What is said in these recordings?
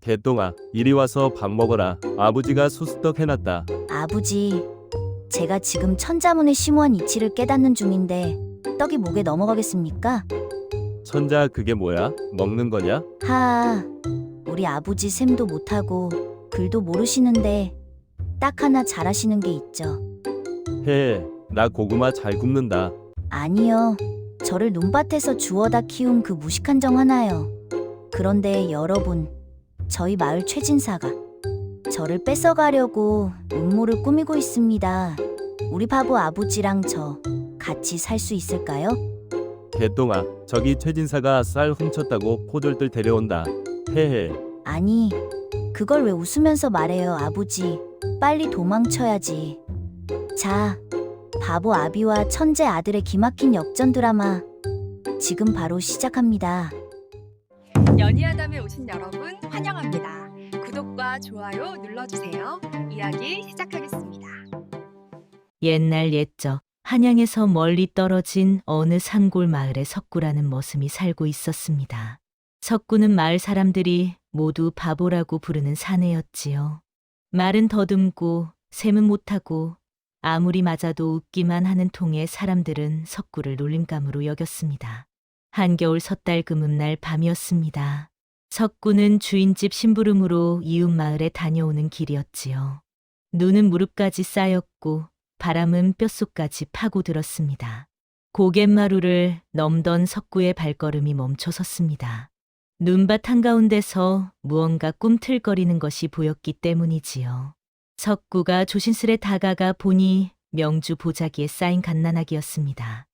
개똥아, 이리 와서 밥 먹어라. 아버지가 소스떡 해놨다. 아버지, 제가 지금 천자문의 심오한 이치를 깨닫는 중인데 떡이 목에 넘어가겠습니까? 천자 그게 뭐야? 먹는 거냐? 하아, 우리 아버지 셈도 못하고 글도 모르시는데 딱 하나 잘하시는 게 있죠. 해, 나 고구마 잘 굽는다. 아니요, 저를 논밭에서 주워다 키운 그 무식한 정 하나요. 그런데 여러분, 저희 마을 최진사가 저를 뺏어가려고 음모를 꾸미고 있습니다. 우리 바보 아버지랑 저 같이 살 수 있을까요? 개똥아, 저기 최진사가 쌀 훔쳤다고 포졸들 데려온다. 헤헤. 아니, 그걸 왜 웃으면서 말해요, 아버지. 빨리 도망쳐야지. 자, 바보 아비와 천재 아들의 기막힌 역전 드라마 지금 바로 시작합니다. 연희아담에 오신 여러분 환영합니다. 구독과 좋아요 눌러주세요. 이야기 시작하겠습니다. 옛날 옛적 한양에서 멀리 떨어진 어느 산골 마을에 석구라는 머슴이 살고 있었습니다. 석구는 마을 사람들이 모두 바보라고 부르는 사내였지요. 말은 더듬고 셈은 못하고 아무리 맞아도 웃기만 하는 통에 사람들은 석구를 놀림감으로 여겼습니다. 한겨울 섣달 금음날 밤이었습니다. 석구는 주인집 심부름으로 이웃 마을에 다녀오는 길이었지요. 눈은 무릎까지 쌓였고 바람은 뼛속까지 파고들었습니다. 고갯마루를 넘던 석구의 발걸음이 멈춰섰습니다. 눈밭 한가운데서 무언가 꿈틀거리는 것이 보였기 때문이지요. 석구가 조심스레 다가가 보니 명주 보자기에 쌓인 갓난아기였습니다.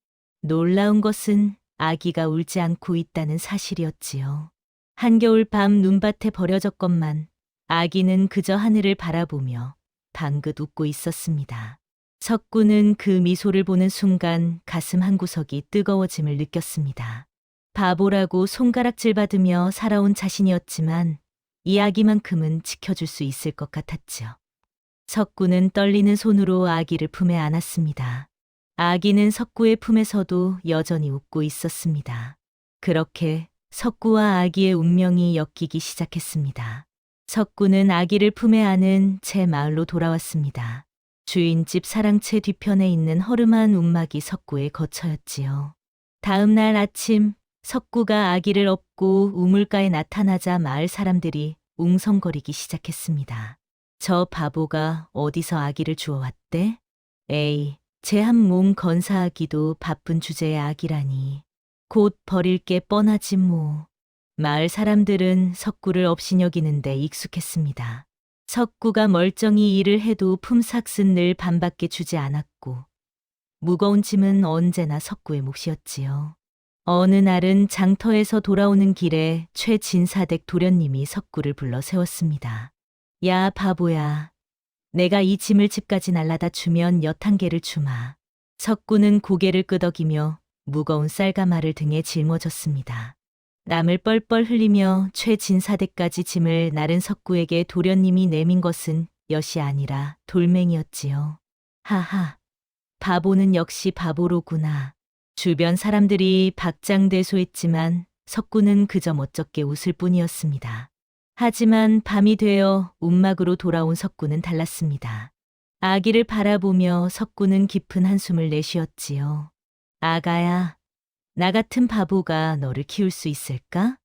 놀라운 것은 아기가 울지 않고 있다는 사실이었지요. 한겨울 밤 눈밭에 버려졌건만 아기는 그저 하늘을 바라보며 방긋 웃고 있었습니다. 석구는 그 미소를 보는 순간 가슴 한구석이 뜨거워짐을 느꼈습니다. 바보라고 손가락질 받으며 살아온 자신이었지만 이 아기만큼은 지켜줄 수 있을 것 같았지요. 석구는 떨리는 손으로 아기를 품에 안았습니다. 아기는 석구의 품에서도 여전히 웃고 있었습니다. 그렇게 석구와 아기의 운명이 엮이기 시작했습니다. 석구는 아기를 품에 안은 채 마을로 돌아왔습니다. 주인집 사랑채 뒤편에 있는 허름한 움막이 석구의 거처였지요. 다음 날 아침 석구가 아기를 업고 우물가에 나타나자 마을 사람들이 웅성거리기 시작했습니다. 저 바보가 어디서 아기를 주워왔대? 에이, 제 한 몸 건사하기도 바쁜 주제의 아기라니. 곧 버릴 게 뻔하지 뭐. 마을 사람들은 석구를 업신여기는데 익숙했습니다. 석구가 멀쩡히 일을 해도 품삯은 늘 반밖에 주지 않았고 무거운 짐은 언제나 석구의 몫이었지요. 어느 날은 장터에서 돌아오는 길에 최진사댁 도련님이 석구를 불러 세웠습니다. 야 바보야, 내가 이 짐을 집까지 날라다 주면 엿 한 개를 주마. 석구는 고개를 끄덕이며 무거운 쌀가마를 등에 짊어졌습니다. 땀을 뻘뻘 흘리며 최진사댁까지 짐을 나른 석구에게 도련님이 내민 것은 엿이 아니라 돌멩이였지요. 하하, 바보는 역시 바보로구나. 주변 사람들이 박장대소했지만 석구는 그저 멋쩍게 웃을 뿐이었습니다. 하지만 밤이 되어 움막으로 돌아온 석구는 달랐습니다. 아기를 바라보며 석구는 깊은 한숨을 내쉬었지요. 아가야, 나 같은 바보가 너를 키울 수 있을까?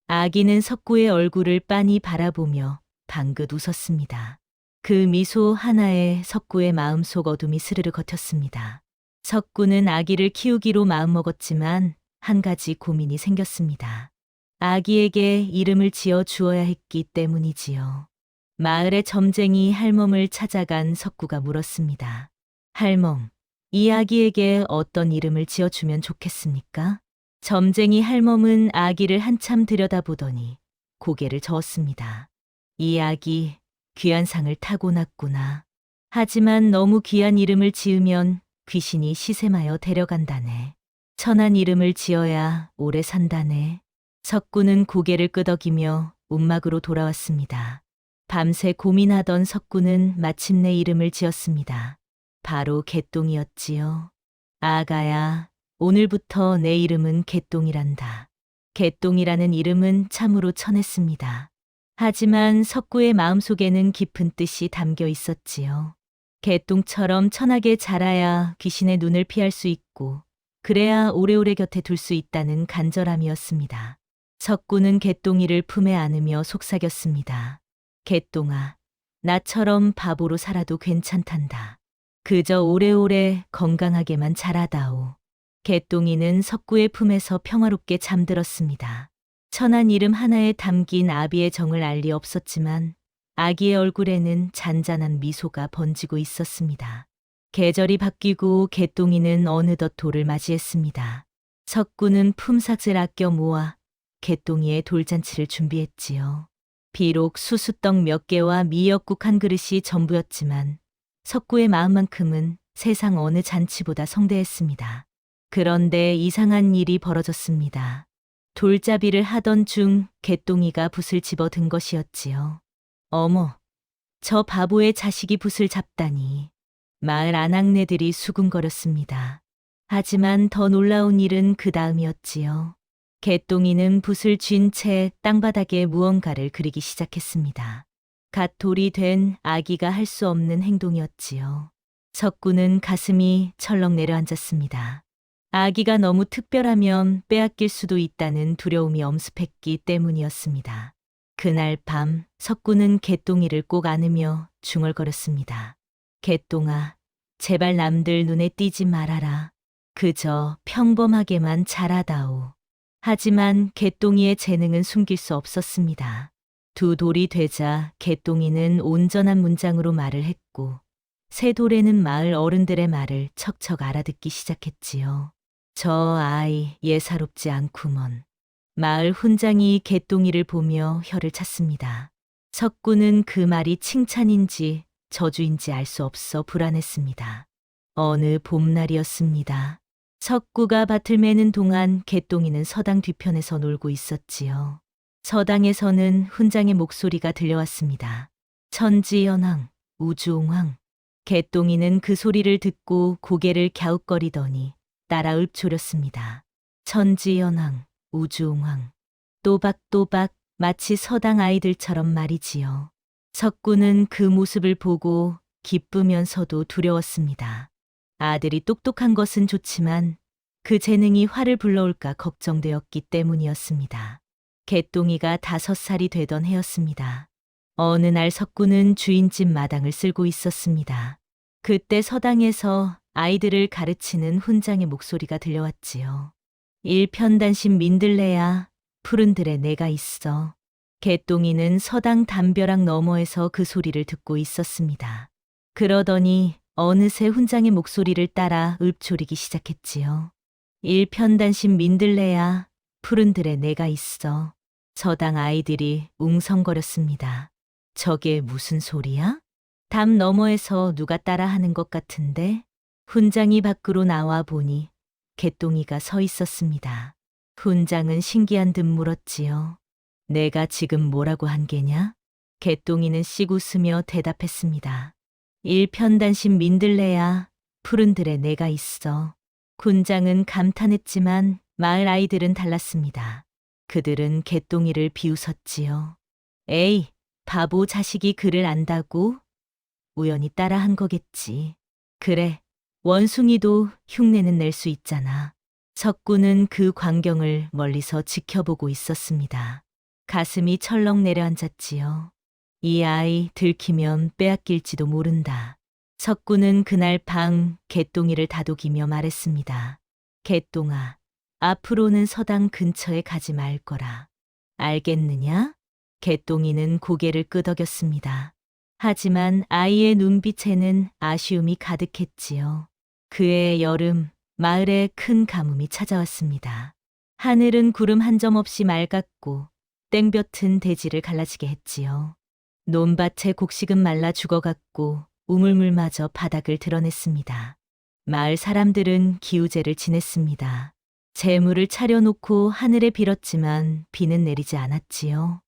아기는 석구의 얼굴을 빤히 바라보며 방긋 웃었습니다. 그 미소 하나에 석구의 마음속 어둠이 스르르 걷혔습니다. 석구는 아기를 키우기로 마음먹었지만 한 가지 고민이 생겼습니다. 아기에게 이름을 지어 주어야 했기 때문이지요. 마을의 점쟁이 할멈을 찾아간 석구가 물었습니다. 할멈, 이 아기에게 어떤 이름을 지어주면 좋겠습니까? 점쟁이 할멈은 아기를 한참 들여다보더니 고개를 저었습니다. 이 아기 귀한 상을 타고났구나. 하지만 너무 귀한 이름을 지으면 귀신이 시샘하여 데려간다네. 천한 이름을 지어야 오래 산다네. 석구는 고개를 끄덕이며 움막으로 돌아왔습니다. 밤새 고민하던 석구는 마침내 이름을 지었습니다. 바로 개똥이었지요. 아가야, 오늘부터 내 이름은 개똥이란다. 개똥이라는 이름은 참으로 천했습니다. 하지만 석구의 마음속에는 깊은 뜻이 담겨 있었지요. 개똥처럼 천하게 자라야 귀신의 눈을 피할 수 있고 그래야 오래오래 곁에 둘 수 있다는 간절함이었습니다. 석구는 개똥이를 품에 안으며 속삭였습니다. 개똥아, 나처럼 바보로 살아도 괜찮단다. 그저 오래오래 건강하게만 자라다오. 개똥이는 석구의 품에서 평화롭게 잠들었습니다. 천한 이름 하나에 담긴 아비의 정을 알 리 없었지만 아기의 얼굴에는 잔잔한 미소가 번지고 있었습니다. 계절이 바뀌고 개똥이는 어느덧 돌을 맞이했습니다. 석구는 품삯을 아껴 모아 개똥이의 돌잔치를 준비했지요. 비록 수수떡 몇 개와 미역국 한 그릇이 전부였지만 석구의 마음만큼은 세상 어느 잔치보다 성대했습니다. 그런데 이상한 일이 벌어졌습니다. 돌잡이를 하던 중 개똥이가 붓을 집어든 것이었지요. 어머, 저 바보의 자식이 붓을 잡다니. 마을 아낙네들이 수군거렸습니다. 하지만 더 놀라운 일은 그 다음이었지요. 개똥이는 붓을 쥔 채 땅바닥에 무언가를 그리기 시작했습니다. 갓 돌이 된 아기가 할 수 없는 행동이었지요. 석구는 가슴이 철렁 내려앉았습니다. 아기가 너무 특별하면 빼앗길 수도 있다는 두려움이 엄습했기 때문이었습니다. 그날 밤 석구는 개똥이를 꼭 안으며 중얼거렸습니다. 개똥아, 제발 남들 눈에 띄지 말아라. 그저 평범하게만 자라다오. 하지만 개똥이의 재능은 숨길 수 없었습니다. 두 돌이 되자 개똥이는 온전한 문장으로 말을 했고 세 돌에는 마을 어른들의 말을 척척 알아듣기 시작했지요. 저 아이 예사롭지 않구먼. 마을 훈장이 개똥이를 보며 혀를 찼습니다. 석구는 그 말이 칭찬인지 저주인지 알 수 없어 불안했습니다. 어느 봄날이었습니다. 석구가 밭을 매는 동안 개똥이는 서당 뒤편에서 놀고 있었지요. 서당에서는 훈장의 목소리가 들려왔습니다. 천지연왕, 우주옹황. 개똥이는 그 소리를 듣고 고개를 갸웃거리더니 따라 읊조렸습니다. 천지연왕, 우주옹황. 또박또박 마치 서당 아이들처럼 말이지요. 석구는 그 모습을 보고 기쁘면서도 두려웠습니다. 아들이 똑똑한 것은 좋지만 그 재능이 화를 불러올까 걱정되었기 때문이었습니다. 개똥이가 5살이 되던 해였습니다. 어느 날 석구는 주인집 마당을 쓸고 있었습니다. 그때 서당에서 아이들을 가르치는 훈장의 목소리가 들려왔지요. 일편단심 민들레야, 푸른 들에 내가 있어. 개똥이는 서당 담벼락 너머에서 그 소리를 듣고 있었습니다. 그러더니 어느새 훈장의 목소리를 따라 읊조리기 시작했지요. 일편단심 민들레야, 푸른 들에 내가 있어. 서당 아이들이 웅성거렸습니다. 저게 무슨 소리야? 담 너머에서 누가 따라하는 것 같은데? 훈장이 밖으로 나와 보니 개똥이가 서 있었습니다. 훈장은 신기한 듯 물었지요. 내가 지금 뭐라고 한 게냐? 개똥이는 씩 웃으며 대답했습니다. 일편단심 민들레야, 푸른 들에 내가 있어. 훈장은 감탄했지만 마을 아이들은 달랐습니다. 그들은 개똥이를 비웃었지요. 에이, 바보 자식이 글을 안다고? 우연히 따라한 거겠지. 그래, 원숭이도 흉내는 낼 수 있잖아. 석구는 그 광경을 멀리서 지켜보고 있었습니다. 가슴이 철렁 내려앉았지요. 이 아이 들키면 빼앗길지도 모른다. 석구는 그날 밤 개똥이를 다독이며 말했습니다. 개똥아, 앞으로는 서당 근처에 가지 말 거라. 알겠느냐? 개똥이는 고개를 끄덕였습니다. 하지만 아이의 눈빛에는 아쉬움이 가득했지요. 그해 여름, 마을에 큰 가뭄이 찾아왔습니다. 하늘은 구름 한 점 없이 맑았고 땡볕은 대지를 갈라지게 했지요. 논밭의 곡식은 말라 죽어갔고 우물물마저 바닥을 드러냈습니다. 마을 사람들은 기우제를 지냈습니다. 재물을 차려놓고 하늘에 빌었지만 비는 내리지 않았지요.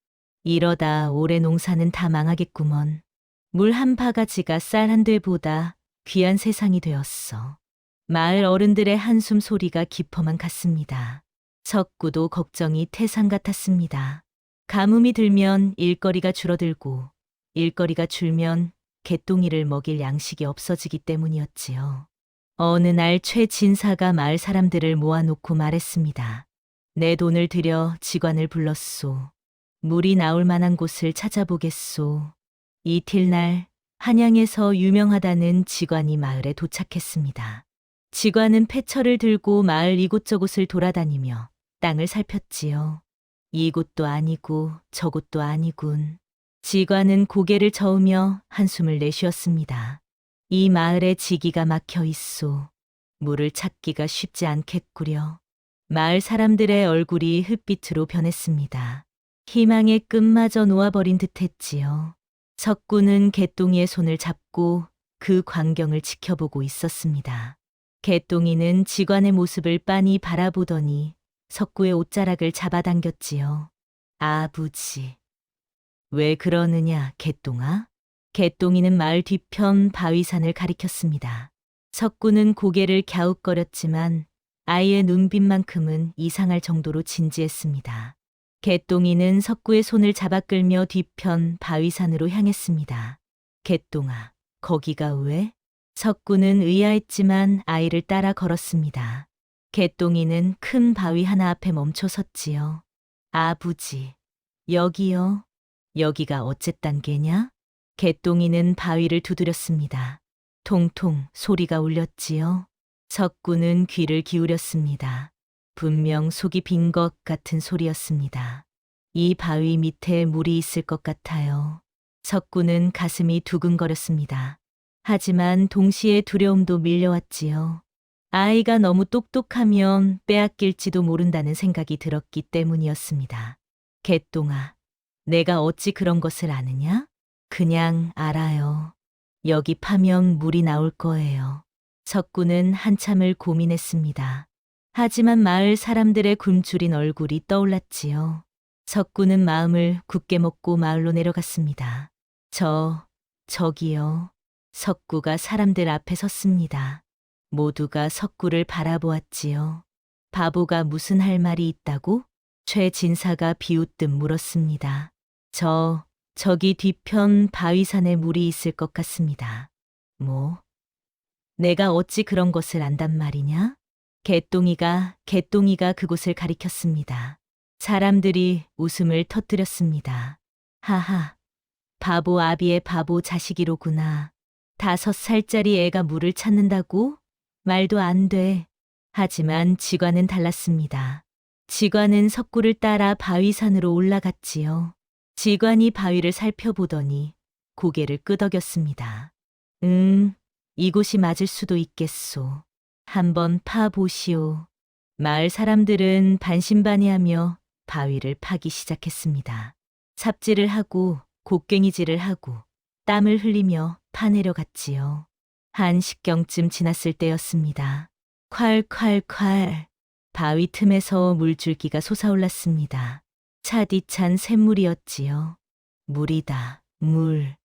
이러다 올해 농사는 다 망하겠구먼. 물 한 바가지가 쌀 한 되보다 귀한 세상이 되었어. 마을 어른들의 한숨 소리가 깊어만 갔습니다. 석구도 걱정이 태산 같았습니다. 가뭄이 들면 일거리가 줄어들고 일거리가 줄면 개똥이를 먹일 양식이 없어지기 때문이었지요. 어느 날 최 진사가 마을 사람들을 모아놓고 말했습니다. 내 돈을 들여 직관을 불렀소. 물이 나올 만한 곳을 찾아보겠소. 이튿날 한양에서 유명하다는 직관이 마을에 도착했습니다. 직관은 패처를 들고 마을 이곳저곳을 돌아다니며 땅을 살폈지요. 이곳도 아니고 저곳도 아니군. 직관은 고개를 저으며 한숨을 내쉬었습니다. 이 마을에 지기가 막혀 있소. 물을 찾기가 쉽지 않겠구려. 마을 사람들의 얼굴이 흙빛으로 변했습니다. 희망의 끝마저 놓아버린 듯했지요. 석구는 개똥이의 손을 잡고 그 광경을 지켜보고 있었습니다. 개똥이는 직관의 모습을 빤히 바라보더니 석구의 옷자락을 잡아당겼지요. 아부지, 왜 그러느냐, 개똥아? 개똥이는 마을 뒤편 바위산을 가리켰습니다. 석구는 고개를 갸웃거렸지만 아이의 눈빛만큼은 이상할 정도로 진지했습니다. 개똥이는 석구의 손을 잡아 끌며 뒤편 바위산으로 향했습니다. 개똥아, 거기가 왜? 석구는 의아했지만 아이를 따라 걸었습니다. 개똥이는 큰 바위 하나 앞에 멈춰 섰지요. 아부지, 여기요. 여기가 어쨌단 게냐? 개똥이는 바위를 두드렸습니다. 통통 소리가 울렸지요. 석구는 귀를 기울였습니다. 분명 속이 빈 것 같은 소리였습니다. 이 바위 밑에 물이 있을 것 같아요. 석구는 가슴이 두근거렸습니다. 하지만 동시에 두려움도 밀려왔지요. 아이가 너무 똑똑하면 빼앗길지도 모른다는 생각이 들었기 때문이었습니다. 개똥아, 내가 어찌 그런 것을 아느냐? 그냥 알아요. 여기 파면 물이 나올 거예요. 석구는 한참을 고민했습니다. 하지만 마을 사람들의 굶주린 얼굴이 떠올랐지요. 석구는 마음을 굳게 먹고 마을로 내려갔습니다. 저기요. 석구가 사람들 앞에 섰습니다. 모두가 석구를 바라보았지요. 바보가 무슨 할 말이 있다고? 최 진사가 비웃듯 물었습니다. 저기 뒤편 바위산에 물이 있을 것 같습니다. 뭐? 내가 어찌 그런 것을 안단 말이냐? 개똥이가 그곳을 가리켰습니다. 사람들이 웃음을 터뜨렸습니다. 하하, 바보 아비의 바보 자식이로구나. 5살짜리 애가 물을 찾는다고? 말도 안 돼. 하지만 직관은 달랐습니다. 직관은 석구를 따라 바위산으로 올라갔지요. 직관이 바위를 살펴보더니 고개를 끄덕였습니다. 이곳이 맞을 수도 있겠소. 한번 파보시오. 마을 사람들은 반신반의하며 바위를 파기 시작했습니다. 삽질을 하고 곡괭이질을 하고 땀을 흘리며 파내려갔지요. 1시경쯤 지났을 때였습니다. 콸콸콸. 바위 틈에서 물줄기가 솟아올랐습니다. 차디찬 샘물이었지요. 물이다, 물.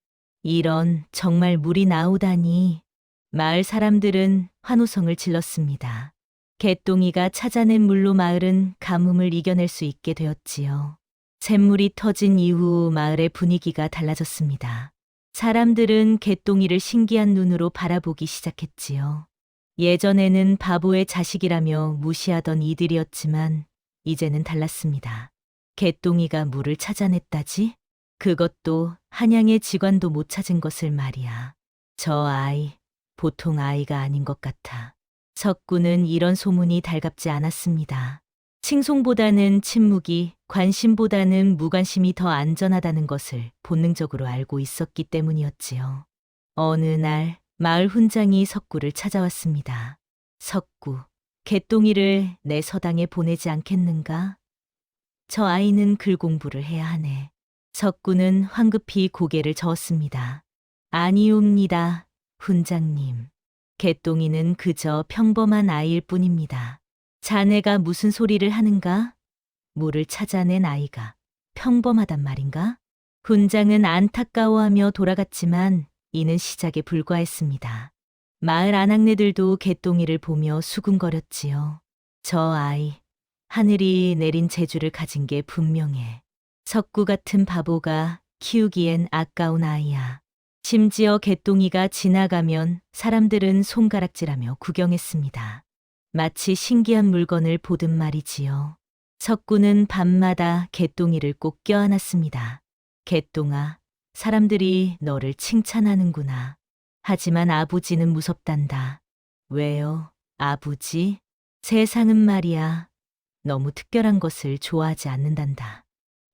이런 정말 물이 나오다니. 마을 사람들은 환호성을 질렀습니다. 개똥이가 찾아낸 물로 마을은 가뭄을 이겨낼 수 있게 되었지요. 샘물이 터진 이후 마을의 분위기가 달라졌습니다. 사람들은 개똥이를 신기한 눈으로 바라보기 시작했지요. 예전에는 바보의 자식이라며 무시하던 이들이었지만 이제는 달랐습니다. 개똥이가 물을 찾아냈다지? 그것도 한양의 직관도 못 찾은 것을 말이야. 저 아이, 보통 아이가 아닌 것 같아. 석구는 이런 소문이 달갑지 않았습니다. 칭송보다는 침묵이, 관심보다는 무관심이 더 안전하다는 것을 본능적으로 알고 있었기 때문이었지요. 어느 날 마을 훈장이 석구를 찾아왔습니다. 석구, 개똥이를 내 서당에 보내지 않겠는가? 저 아이는 글 공부를 해야 하네. 석구는 황급히 고개를 저었습니다. 아니옵니다, 훈장님. 개똥이는 그저 평범한 아이일 뿐입니다. 자네가 무슨 소리를 하는가? 물을 찾아낸 아이가 평범하단 말인가? 훈장은 안타까워하며 돌아갔지만 이는 시작에 불과했습니다. 마을 아낙네들도 개똥이를 보며 수군거렸지요. 저 아이, 하늘이 내린 재주를 가진 게 분명해. 석구 같은 바보가 키우기엔 아까운 아이야. 심지어 개똥이가 지나가면 사람들은 손가락질하며 구경했습니다. 마치 신기한 물건을 보듯 말이지요. 석구는 밤마다 개똥이를 꼭 껴안았습니다. 개똥아, 사람들이 너를 칭찬하는구나. 하지만 아버지는 무섭단다. 왜요, 아버지? 세상은 말이야, 너무 특별한 것을 좋아하지 않는단다.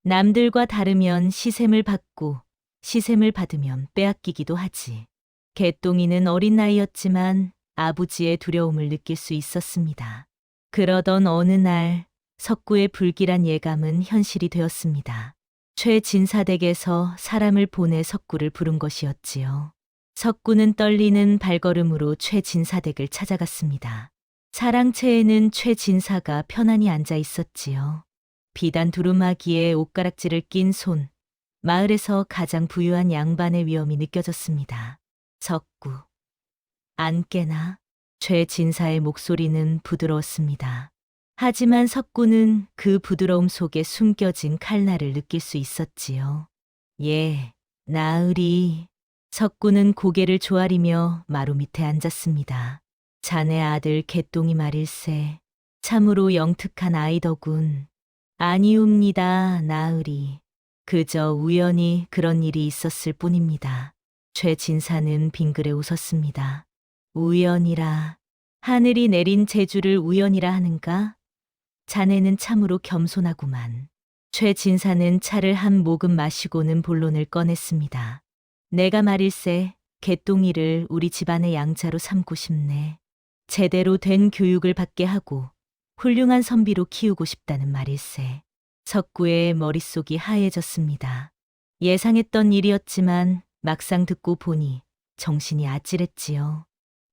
남들과 다르면 시샘을 받고 시샘을 받으면 빼앗기기도 하지. 개똥이는 어린 나이였지만 아버지의 두려움을 느낄 수 있었습니다. 그러던 어느 날 석구의 불길한 예감은 현실이 되었습니다. 최진사댁에서 사람을 보내 석구를 부른 것이었지요. 석구는 떨리는 발걸음으로 최진사댁을 찾아갔습니다. 사랑채에는 최진사가 편안히 앉아 있었지요. 비단 두루마기에 옷가락질을 낀 손, 마을에서 가장 부유한 양반의 위엄이 느껴졌습니다. 석구, 안 깨나? 최진사의 목소리는 부드러웠습니다. 하지만 석구는 그 부드러움 속에 숨겨진 칼날을 느낄 수 있었지요. 예, 나으리. 석구는 고개를 조아리며 마루 밑에 앉았습니다. 자네 아들 개똥이 말일세. 참으로 영특한 아이더군. 아니옵니다, 나으리. 그저 우연히 그런 일이 있었을 뿐입니다. 최진사는 빙그레 웃었습니다. 우연이라. 하늘이 내린 재주를 우연이라 하는가? 자네는 참으로 겸손하구만. 최진사는 차를 한 모금 마시고는 본론을 꺼냈습니다. 내가 말일세, 개똥이를 우리 집안의 양자로 삼고 싶네. 제대로 된 교육을 받게 하고 훌륭한 선비로 키우고 싶다는 말일세. 석구의 머릿속이 하얘졌습니다. 예상했던 일이었지만 막상 듣고 보니 정신이 아찔했지요.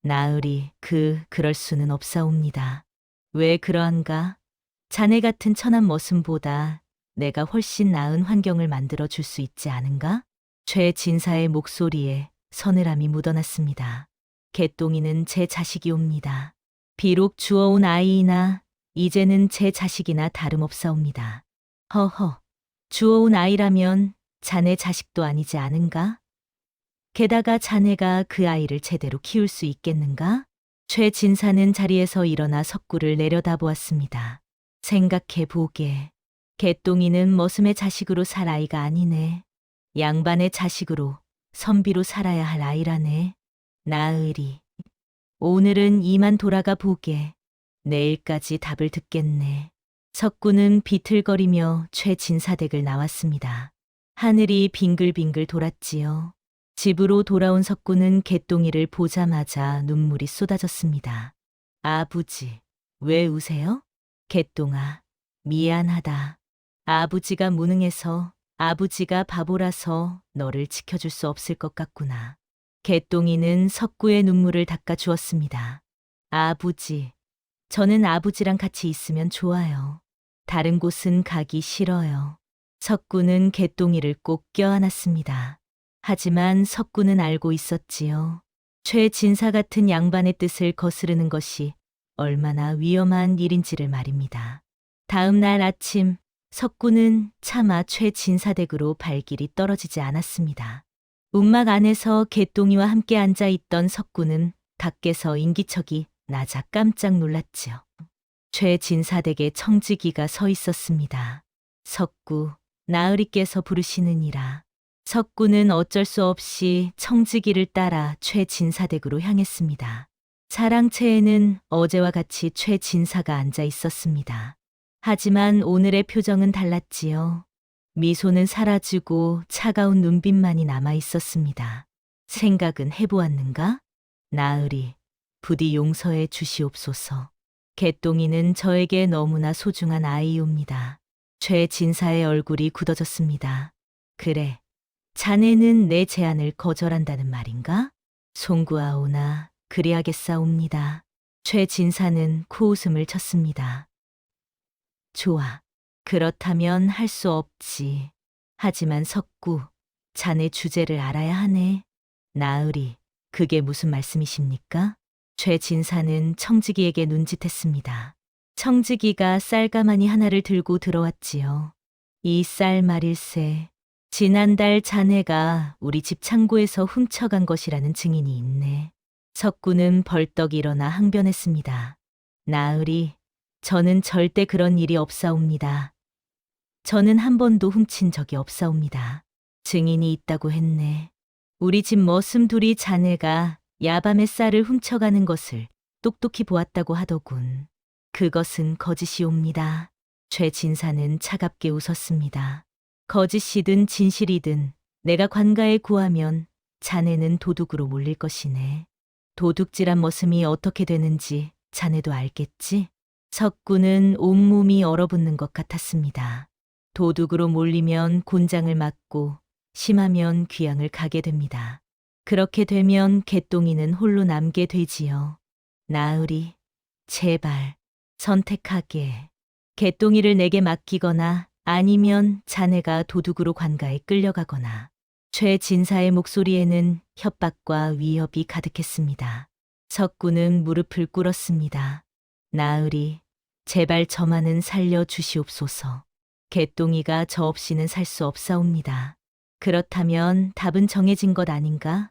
나으리, 그럴 수는 없사옵니다. 왜 그러한가? 자네 같은 천한 머슴보다 내가 훨씬 나은 환경을 만들어 줄 수 있지 않은가? 최진사의 목소리에 서늘함이 묻어났습니다. 개똥이는 제 자식이옵니다. 비록 주워온 아이이나 이제는 제 자식이나 다름없사옵니다. 허허, 주워온 아이라면 자네 자식도 아니지 않은가? 게다가 자네가 그 아이를 제대로 키울 수 있겠는가? 최진사는 자리에서 일어나 석구를 내려다보았습니다. 생각해 보게. 개똥이는 머슴의 자식으로 살 아이가 아니네. 양반의 자식으로 선비로 살아야 할 아이라네. 나으리. 오늘은 이만 돌아가 보게. 내일까지 답을 듣겠네. 석구는 비틀거리며 최진사댁을 나왔습니다. 하늘이 빙글빙글 돌았지요. 집으로 돌아온 석구는 개똥이를 보자마자 눈물이 쏟아졌습니다. 아버지, 왜 우세요? 개똥아, 미안하다. 아버지가 무능해서, 아버지가 바보라서 너를 지켜줄 수 없을 것 같구나. 개똥이는 석구의 눈물을 닦아 주었습니다. 아버지, 저는 아버지랑 같이 있으면 좋아요. 다른 곳은 가기 싫어요. 석구는 개똥이를 꼭 껴안았습니다. 하지만 석구는 알고 있었지요. 최진사 같은 양반의 뜻을 거스르는 것이 얼마나 위험한 일인지를 말입니다. 다음 날 아침, 석구는 차마 최진사댁으로 발길이 떨어지지 않았습니다. 움막 안에서 개똥이와 함께 앉아 있던 석구는 밖에서 인기척이 나자 깜짝 놀랐지요. 최진사댁에 청지기가 서 있었습니다. 석구, 나으리께서 부르시느니라. 석구는 어쩔 수 없이 청지기를 따라 최진사댁으로 향했습니다. 사랑채에는 어제와 같이 최진사가 앉아 있었습니다. 하지만 오늘의 표정은 달랐지요. 미소는 사라지고 차가운 눈빛만이 남아 있었습니다. 생각은 해보았는가? 나으리, 부디 용서해 주시옵소서. 개똥이는 저에게 너무나 소중한 아이옵니다. 최진사의 얼굴이 굳어졌습니다. 그래, 자네는 내 제안을 거절한다는 말인가? 송구하오나 그리하겠사옵니다. 최진사는 코웃음을 쳤습니다. 좋아. 그렇다면 할 수 없지. 하지만 석구, 자네 주제를 알아야 하네. 나으리, 그게 무슨 말씀이십니까? 최진사는 청지기에게 눈짓했습니다. 청지기가 쌀가마니 하나를 들고 들어왔지요. 이 쌀 말일세. 지난달 자네가 우리 집 창고에서 훔쳐간 것이라는 증인이 있네. 석구는 벌떡 일어나 항변했습니다. 나으리, 저는 절대 그런 일이 없사옵니다. 저는 한 번도 훔친 적이 없사옵니다. 증인이 있다고 했네. 우리 집 머슴둘이 자네가 야밤에 쌀을 훔쳐가는 것을 똑똑히 보았다고 하더군. 그것은 거짓이옵니다. 최진사는 차갑게 웃었습니다. 거짓이든 진실이든 내가 관가에 구하면 자네는 도둑으로 몰릴 것이네. 도둑질한 머슴이 어떻게 되는지 자네도 알겠지? 석구는 온몸이 얼어붙는 것 같았습니다. 도둑으로 몰리면 곤장을 맞고 심하면 귀양을 가게 됩니다. 그렇게 되면 개똥이는 홀로 남게 되지요. 나으리, 제발 선택하게. 개똥이를 내게 맡기거나 아니면 자네가 도둑으로 관가에 끌려가거나. 최진사의 목소리에는 협박과 위협이 가득했습니다. 석구는 무릎을 꿇었습니다. 나으리, 제발 저만은 살려주시옵소서. 개똥이가 저 없이는 살 수 없사옵니다. 그렇다면 답은 정해진 것 아닌가?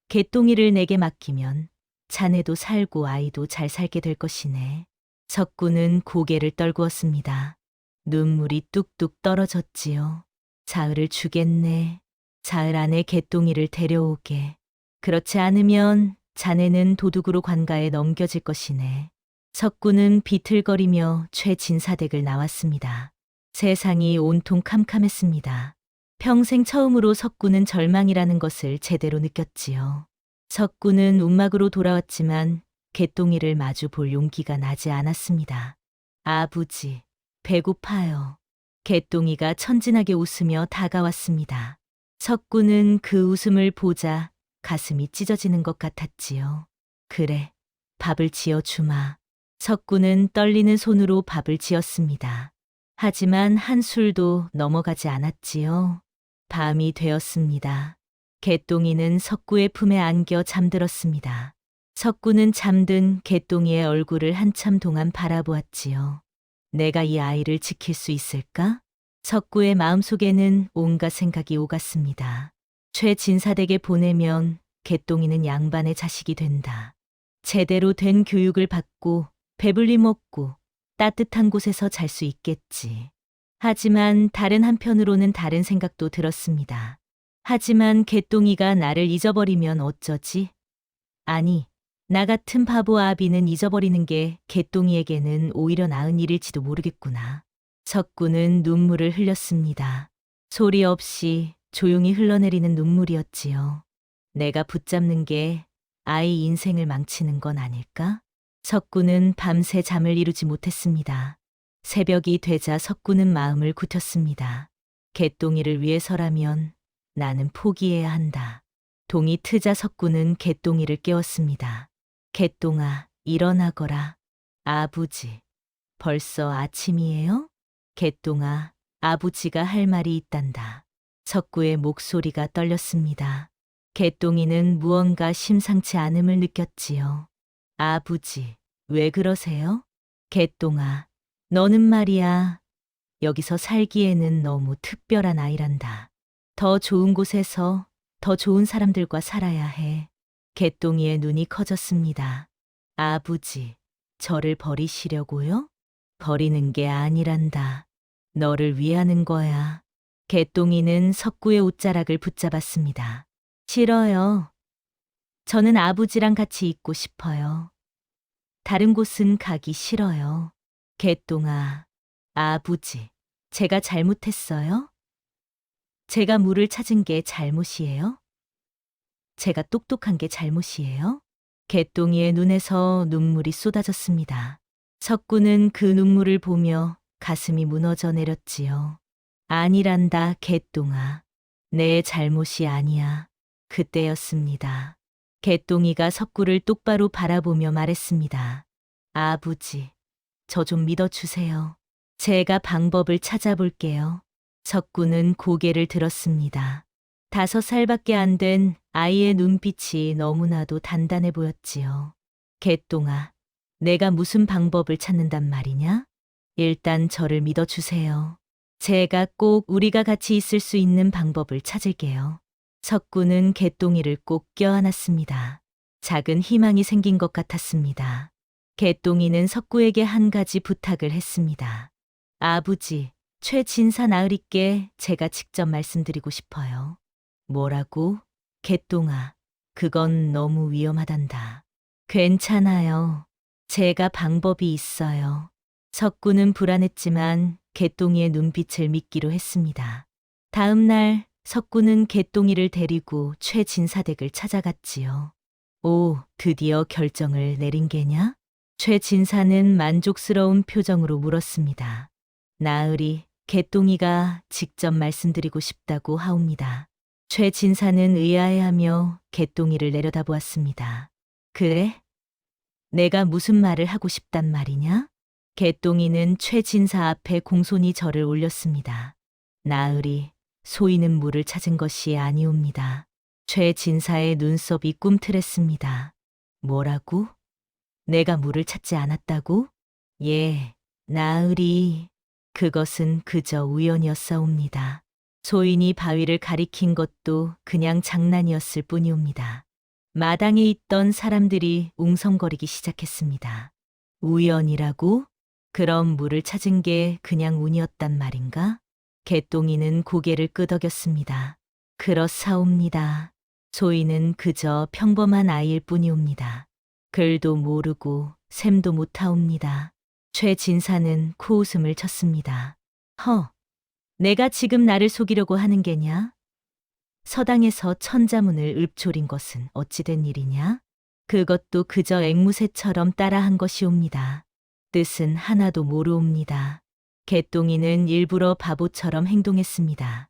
개똥이를 내게 맡기면 자네도 살고 아이도 잘 살게 될 것이네. 석구는 고개를 떨구었습니다. 눈물이 뚝뚝 떨어졌지요. 사흘을 주겠네. 사흘 안에 개똥이를 데려오게. 그렇지 않으면 자네는 도둑으로 관가에 넘겨질 것이네. 석구는 비틀거리며 최진사댁을 나왔습니다. 세상이 온통 캄캄했습니다. 평생 처음으로 석구는 절망이라는 것을 제대로 느꼈지요. 석구는 움막으로 돌아왔지만 개똥이를 마주 볼 용기가 나지 않았습니다. 아부지, 배고파요. 개똥이가 천진하게 웃으며 다가왔습니다. 석구는 그 웃음을 보자 가슴이 찢어지는 것 같았지요. 그래, 밥을 지어주마. 석구는 떨리는 손으로 밥을 지었습니다. 하지만 한술도 넘어가지 않았지요. 밤이 되었습니다. 개똥이는 석구의 품에 안겨 잠들었습니다. 석구는 잠든 개똥이의 얼굴을 한참 동안 바라보았지요. 내가 이 아이를 지킬 수 있을까? 석구의 마음속에는 온갖 생각이 오갔습니다. 최진사댁에 보내면 개똥이는 양반의 자식이 된다. 제대로 된 교육을 받고 배불리 먹고 따뜻한 곳에서 잘 수 있겠지. 하지만 다른 한편으로는 다른 생각도 들었습니다. 하지만 개똥이가 나를 잊어버리면 어쩌지? 아니, 나 같은 바보 아비는 잊어버리는 게 개똥이에게는 오히려 나은 일일지도 모르겠구나. 석구는 눈물을 흘렸습니다. 소리 없이 조용히 흘러내리는 눈물이었지요. 내가 붙잡는 게 아이 인생을 망치는 건 아닐까? 석구는 밤새 잠을 이루지 못했습니다. 새벽이 되자 석구는 마음을 굳혔습니다. 개똥이를 위해서라면 나는 포기해야 한다. 동이 트자 석구는 개똥이를 깨웠습니다. 개똥아, 일어나거라. 아부지, 벌써 아침이에요? 개똥아, 아부지가 할 말이 있단다. 석구의 목소리가 떨렸습니다. 개똥이는 무언가 심상치 않음을 느꼈지요. 아부지, 왜 그러세요? 개똥아, 너는 말이야, 여기서 살기에는 너무 특별한 아이란다. 더 좋은 곳에서 더 좋은 사람들과 살아야 해. 개똥이의 눈이 커졌습니다. 아부지, 저를 버리시려고요? 버리는 게 아니란다. 너를 위하는 거야. 개똥이는 석구의 옷자락을 붙잡았습니다. 싫어요. 저는 아부지랑 같이 있고 싶어요. 다른 곳은 가기 싫어요. 개똥아, 아부지, 제가 잘못했어요? 제가 물을 찾은 게 잘못이에요? 제가 똑똑한 게 잘못이에요? 개똥이의 눈에서 눈물이 쏟아졌습니다. 석구는 그 눈물을 보며 가슴이 무너져 내렸지요. 아니란다, 개똥아. 내 잘못이 아니야. 그때였습니다. 개똥이가 석구를 똑바로 바라보며 말했습니다. 아부지, 저 좀 믿어주세요. 제가 방법을 찾아볼게요. 석구는 고개를 들었습니다. 5살밖에 안 된 아이의 눈빛이 너무나도 단단해 보였지요. 개똥아, 내가 무슨 방법을 찾는단 말이냐? 일단 저를 믿어주세요. 제가 꼭 우리가 같이 있을 수 있는 방법을 찾을게요. 석구는 개똥이를 꼭 껴안았습니다. 작은 희망이 생긴 것 같았습니다. 개똥이는 석구에게 한 가지 부탁을 했습니다. 아버지, 최진사 나으리께 제가 직접 말씀드리고 싶어요. 뭐라고? 개똥아, 그건 너무 위험하단다. 괜찮아요. 제가 방법이 있어요. 석구는 불안했지만 개똥이의 눈빛을 믿기로 했습니다. 다음 날 석구는 개똥이를 데리고 최진사댁을 찾아갔지요. 오, 드디어 결정을 내린 게냐? 최진사는 만족스러운 표정으로 물었습니다. 나으리, 개똥이가 직접 말씀드리고 싶다고 하옵니다. 최진사는 의아해하며 개똥이를 내려다보았습니다. 그래? 내가 무슨 말을 하고 싶단 말이냐? 개똥이는 최진사 앞에 공손히 절을 올렸습니다. 나으리, 소인은 물을 찾은 것이 아니옵니다. 최진사의 눈썹이 꿈틀했습니다. 뭐라고? 내가 물을 찾지 않았다고? 예, 나으리. 그것은 그저 우연이었사옵니다. 소인이 바위를 가리킨 것도 그냥 장난이었을 뿐이옵니다. 마당에 있던 사람들이 웅성거리기 시작했습니다. 우연이라고? 그럼 물을 찾은 게 그냥 운이었단 말인가? 개똥이는 고개를 끄덕였습니다. 그렇사옵니다. 소인은 그저 평범한 아이일 뿐이옵니다. 글도 모르고 셈도 못하옵니다. 최진사는 코웃음을 쳤습니다. 내가 지금 나를 속이려고 하는 게냐? 서당에서 천자문을 읊조린 것은 어찌된 일이냐? 그것도 그저 앵무새처럼 따라한 것이옵니다. 뜻은 하나도 모르옵니다. 개똥이는 일부러 바보처럼 행동했습니다.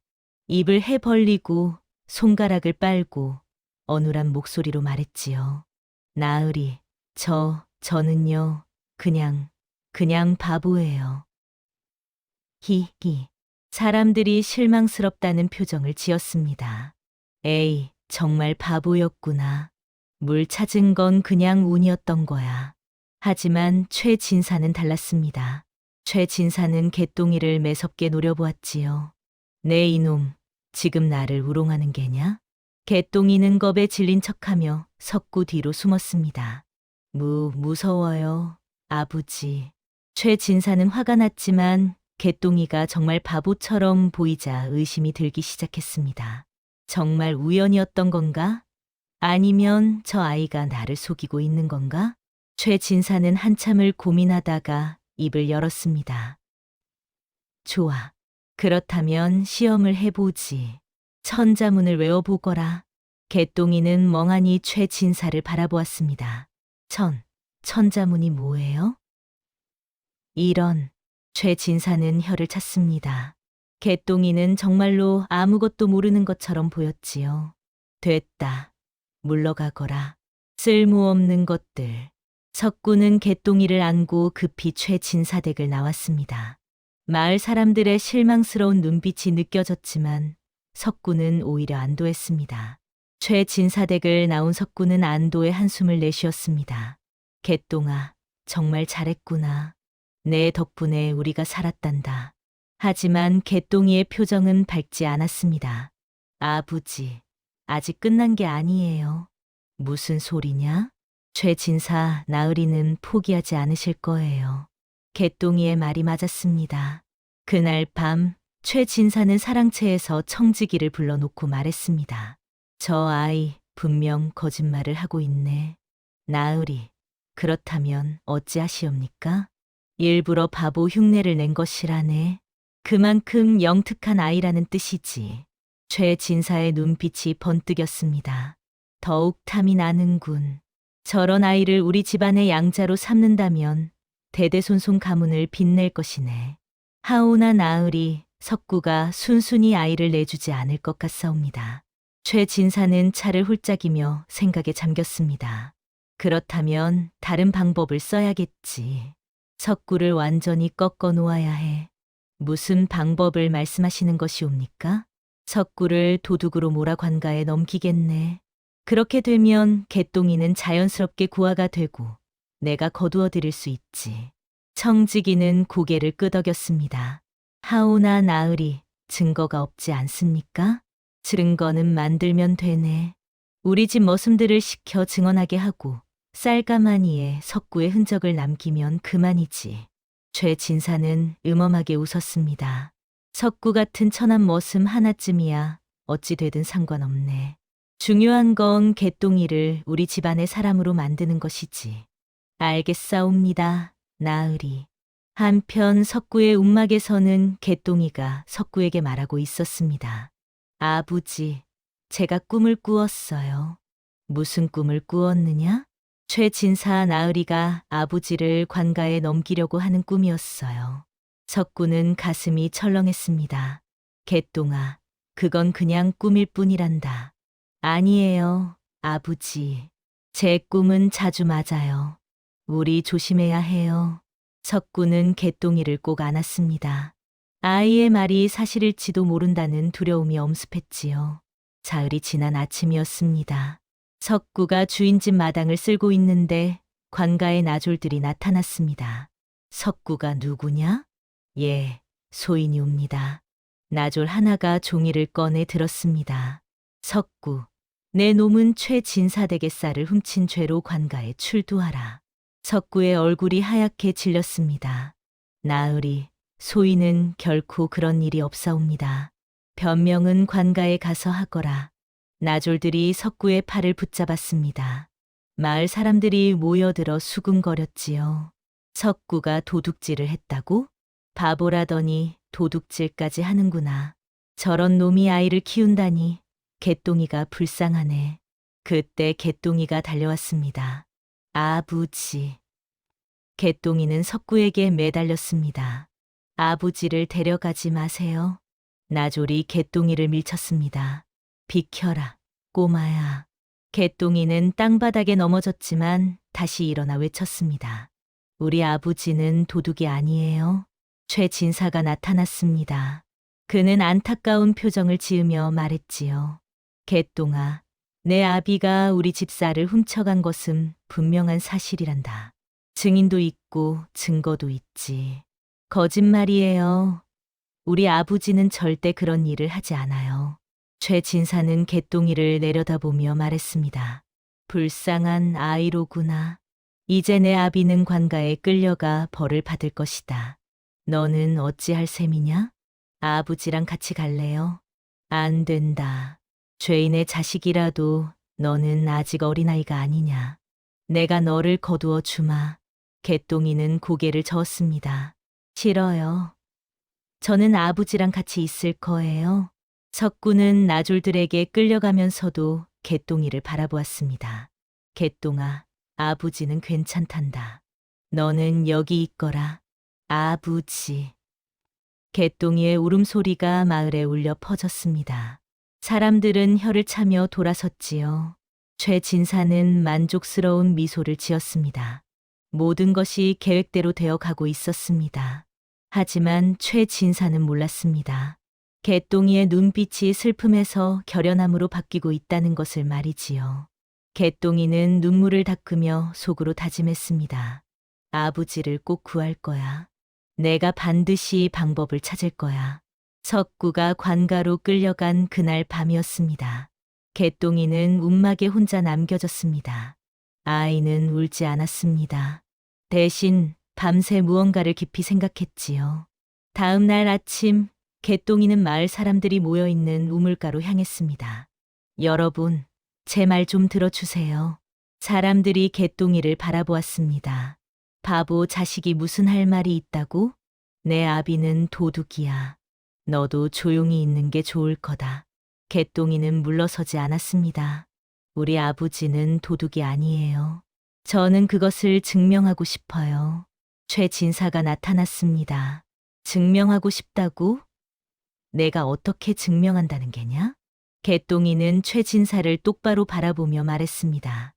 입을 해 벌리고 손가락을 빨고 어눌한 목소리로 말했지요. 나으리, 저는요, 그냥 바보예요. 히히. 사람들이 실망스럽다는 표정을 지었습니다. 에이, 정말 바보였구나. 물 찾은 건 그냥 운이었던 거야. 하지만 최진사는 달랐습니다. 최진사는 개똥이를 매섭게 노려보았지요. 네 이놈, 지금 나를 우롱하는 게냐? 개똥이는 겁에 질린 척하며 석구 뒤로 숨었습니다. 무서워요, 아버지. 최진사는 화가 났지만 개똥이가 정말 바보처럼 보이자 의심이 들기 시작했습니다. 정말 우연이었던 건가? 아니면 저 아이가 나를 속이고 있는 건가? 최진사는 한참을 고민하다가 입을 열었습니다. 좋아. 그렇다면 시험을 해보지. 천자문을 외워보거라. 개똥이는 멍하니 최진사를 바라보았습니다. 천자문이 뭐예요? 이런. 최진사는 혀를 찼습니다. 개똥이는 정말로 아무것도 모르는 것처럼 보였지요. 됐다. 물러가거라. 쓸모없는 것들. 석구는 개똥이를 안고 급히 최진사댁을 나왔습니다. 마을 사람들의 실망스러운 눈빛이 느껴졌지만 석구는 오히려 안도했습니다. 최진사댁을 나온 석구는 안도의 한숨을 내쉬었습니다. 개똥아, 정말 잘했구나. 내 덕분에 우리가 살았단다. 하지만 개똥이의 표정은 밝지 않았습니다. 아버지, 아직 끝난 게 아니에요. 무슨 소리냐? 최진사 나으리는 포기하지 않으실 거예요. 개똥이의 말이 맞았습니다. 그날 밤 최진사는 사랑채에서 청지기를 불러놓고 말했습니다. 저 아이 분명 거짓말을 하고 있네. 나으리, 그렇다면 어찌하시옵니까? 일부러 바보 흉내를 낸 것이라네. 그만큼 영특한 아이라는 뜻이지. 최진사의 눈빛이 번뜩였습니다. 더욱 탐이 나는군. 저런 아이를 우리 집안의 양자로 삼는다면 대대손손 가문을 빛낼 것이네. 하오나 나으리, 석구가 순순히 아이를 내주지 않을 것 같사옵니다. 최진사는 차를 훌짝이며 생각에 잠겼습니다. 그렇다면 다른 방법을 써야겠지. 석구를 완전히 꺾어 놓아야 해. 무슨 방법을 말씀하시는 것이옵니까? 석구를 도둑으로 몰아 관가에 넘기겠네. 그렇게 되면 개똥이는 자연스럽게 구화가 되고 내가 거두어 드릴 수 있지. 청지기는 고개를 끄덕였습니다. 하오나 나으리, 증거가 없지 않습니까? 증거는 만들면 되네. 우리 집 머슴들을 시켜 증언하게 하고 쌀가마니에 석구의 흔적을 남기면 그만이지. 최 진사는 음험하게 웃었습니다. 석구 같은 천한 머슴 하나쯤이야 어찌 되든 상관없네. 중요한 건 개똥이를 우리 집안의 사람으로 만드는 것이지. 알겠사옵니다, 나으리. 한편 석구의 움막에서는 개똥이가 석구에게 말하고 있었습니다. 아부지, 제가 꿈을 꾸었어요. 무슨 꿈을 꾸었느냐? 최진사 나으리가 아부지를 관가에 넘기려고 하는 꿈이었어요. 석구는 가슴이 철렁했습니다. 개똥아, 그건 그냥 꿈일 뿐이란다. 아니에요, 아부지. 제 꿈은 자주 맞아요. 우리 조심해야 해요. 석구는 개똥이를 꼭 안았습니다. 아이의 말이 사실일지도 모른다는 두려움이 엄습했지요. 사흘이 지난 아침이었습니다. 석구가 주인집 마당을 쓸고 있는데 관가의 나졸들이 나타났습니다. 석구가 누구냐? 예, 소인이 옵니다. 나졸 하나가 종이를 꺼내 들었습니다. 석구, 내 놈은 최진사댁의 쌀을 훔친 죄로 관가에 출두하라. 석구의 얼굴이 하얗게 질렸습니다. 나으리, 소인은 결코 그런 일이 없사옵니다. 변명은 관가에 가서 하거라. 나졸들이 석구의 팔을 붙잡았습니다. 마을 사람들이 모여들어 수군거렸지요. 석구가 도둑질을 했다고? 바보라더니 도둑질까지 하는구나. 저런 놈이 아이를 키운다니. 개똥이가 불쌍하네. 그때 개똥이가 달려왔습니다. 아부지. 개똥이는 석구에게 매달렸습니다. 아부지를 데려가지 마세요. 나졸이 개똥이를 밀쳤습니다. 비켜라, 꼬마야. 개똥이는 땅바닥에 넘어졌지만 다시 일어나 외쳤습니다. 우리 아부지는 도둑이 아니에요. 최진사가 나타났습니다. 그는 안타까운 표정을 지으며 말했지요. 개똥아, 내 아비가 우리 집 쌀을 훔쳐간 것은 분명한 사실이란다. 증인도 있고 증거도 있지. 거짓말이에요. 우리 아버지는 절대 그런 일을 하지 않아요. 최진사는 개똥이를 내려다보며 말했습니다. 불쌍한 아이로구나. 이제 내 아비는 관가에 끌려가 벌을 받을 것이다. 너는 어찌할 셈이냐? 아버지랑 같이 갈래요? 안 된다. 죄인의 자식이라도 너는 아직 어린아이가 아니냐. 내가 너를 거두어 주마. 개똥이는 고개를 저었습니다. 싫어요. 저는 아버지랑 같이 있을 거예요. 석구는 나졸들에게 끌려가면서도 개똥이를 바라보았습니다. 개똥아, 아버지는 괜찮단다. 너는 여기 있거라. 아부지. 개똥이의 울음소리가 마을에 울려 퍼졌습니다. 사람들은 혀를 차며 돌아섰지요. 최진사는 만족스러운 미소를 지었습니다. 모든 것이 계획대로 되어 가고 있었습니다. 하지만 최진사는 몰랐습니다. 개똥이의 눈빛이 슬픔에서 결연함으로 바뀌고 있다는 것을 말이지요. 개똥이는 눈물을 닦으며 속으로 다짐했습니다. 아버지를 꼭 구할 거야. 내가 반드시 방법을 찾을 거야. 석구가 관가로 끌려간 그날 밤이었습니다. 개똥이는 움막에 혼자 남겨졌습니다. 아이는 울지 않았습니다. 대신 밤새 무언가를 깊이 생각했지요. 다음 날 아침, 개똥이는 마을 사람들이 모여있는 우물가로 향했습니다. 여러분, 제 말 좀 들어주세요. 사람들이 개똥이를 바라보았습니다. 바보 자식이 무슨 할 말이 있다고? 내 아비는 도둑이야. 너도 조용히 있는 게 좋을 거다. 개똥이는 물러서지 않았습니다. 우리 아버지는 도둑이 아니에요. 저는 그것을 증명하고 싶어요. 최진사가 나타났습니다. 증명하고 싶다고? 내가 어떻게 증명한다는 게냐? 개똥이는 최진사를 똑바로 바라보며 말했습니다.